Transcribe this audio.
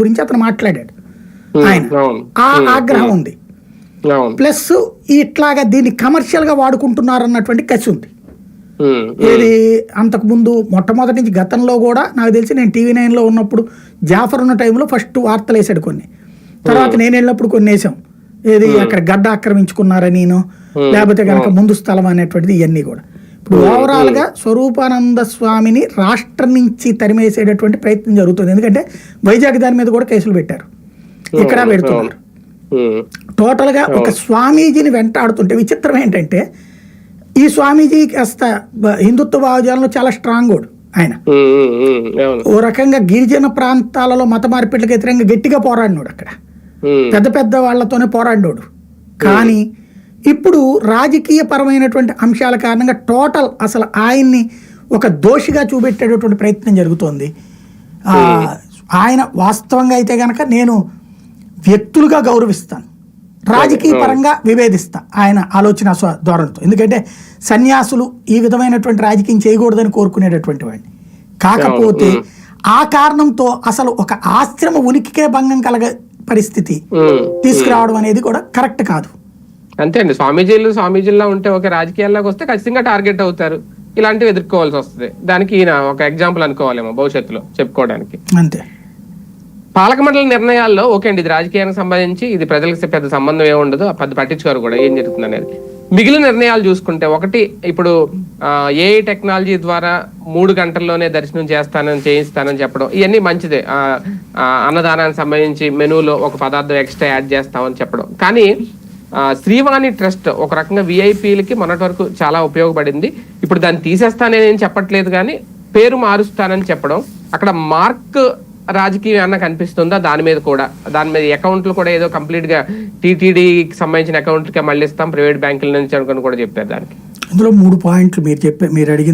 గురించి అతను మాట్లాడాడు. ఆయన ఆ ఆగ్రహం ఉంది, ప్లస్ ఇట్లాగా దీన్ని కమర్షియల్ గా వాడుకుంటున్నారు అన్నటువంటి కసి ఉంది. ఏది అంతకు ముందు మొట్టమొదటి నుంచి గతంలో కూడా నాకు తెలిసి నేను TV9 లో ఉన్నప్పుడు జాఫర్ ఉన్న టైంలో ఫస్ట్ వార్తలు వేసాడు కొన్ని, తర్వాత నేను వెళ్ళినప్పుడు కొన్ని వేసాం. ఏది అక్కడ గడ్డ ఆక్రమించుకున్నారని, లేకపోతే కనుక ముందు స్థలం అనేటువంటిది, ఇవన్నీ కూడా. ఇప్పుడు ఓవరాల్ గా స్వరూపానంద స్వామిని రాష్ట్రం నుంచి తరిమేసేటటువంటి ప్రయత్నం జరుగుతుంది. ఎందుకంటే వైజాగ్ దాని మీద కూడా కేసులు పెట్టారు, ఇక్కడ పెడుతున్నారు. టోటల్ గా ఒక స్వామీజీని వెంటాడుతుంటే విచిత్రం ఏంటంటే ఈ స్వామీజీ కాస్త హిందుత్వ భావజాలంలో చాలా స్ట్రాంగ్ ఆయన. ఓ రకంగా గిరిజన ప్రాంతాలలో మత మార్పిట్లకు వ్యతిరేకంగా గట్టిగా పోరాడినోడు, అక్కడ పెద్ద పెద్ద వాళ్లతోనే పోరాడినోడు. కానీ ఇప్పుడు రాజకీయ పరమైనటువంటి అంశాల కారణంగా టోటల్ అసలు ఆయన్ని ఒక దోషిగా చూపెట్టేటటువంటి ప్రయత్నం జరుగుతోంది. ఆయన వాస్తవంగా అయితే గనక నేను వ్యక్తులుగా గౌరవిస్తాను, రాజకీయ పరంగా విభేదిస్తా ఆయన ఆలోచన ధోరణితో. ఎందుకంటే సన్యాసులు ఈ విధమైనటువంటి రాజకీయం చేయకూడదని కోరుకునేటటువంటి వాడిని. కాకపోతే ఆ కారణంతో అసలు ఒక ఆశ్రమ ఉనికికే భంగం కలగ పరిస్థితి తీసుకురావడం అనేది కూడా కరెక్ట్ కాదు. అంతే అండి, స్వామీజీల్లో ఉంటే ఒక రాజకీయాల్లోకి వస్తే ఖచ్చితంగా టార్గెట్ అవుతారు, ఇలాంటివి ఎదుర్కోవాల్సి వస్తుంది. దానికి ఈయన ఒక ఎగ్జాంపుల్ అనుకోవాలేమో భవిష్యత్తులో చెప్పుకోవడానికి. అంతే. పాలక మండలి నిర్ణయాల్లో ఓకే అండి, ఇది రాజకీయానికి సంబంధించి, ఇది ప్రజలకు పెద్ద సంబంధం ఏముండదు, పెద్ద పట్టించుకోరు కూడా ఏం జరుగుతుంది అనేది. మిగిలిన నిర్ణయాలు చూసుకుంటే, ఒకటి ఇప్పుడు ఏఐ టెక్నాలజీ ద్వారా 3 గంటల్లోనే దర్శనం చేయిస్తానని చెప్పడం, ఇవన్నీ మంచిదే. అన్నదానానికి సంబంధించి మెనూలో ఒక పదార్థం ఎక్స్ట్రా యాడ్ చేస్తామని చెప్పడం. కానీ శ్రీవాణి ట్రస్ట్ ఒక రకంగా విఐపీలకి మొన్నటి వరకు చాలా ఉపయోగపడింది. ఇప్పుడు దాన్ని తీసేస్తానని చెప్పట్లేదు, కానీ పేరు మారుస్తానని చెప్పడం, అక్కడ మార్క్ రాజకీయం అన్న కనిపిస్తుందా? దాని మీద అకౌంట్లు కూడా ఏదో కంప్లీట్ గా టీటీడీకి సంబంధించిన అకౌంట్లకే మళ్ళీ ఇస్తాం, ప్రైవేట్ బ్యాంకుల నుంచి అనుకుని కూడా చెప్పారు. దానికి ఇందులో 3 పాయింట్లు మీరు అడిగిన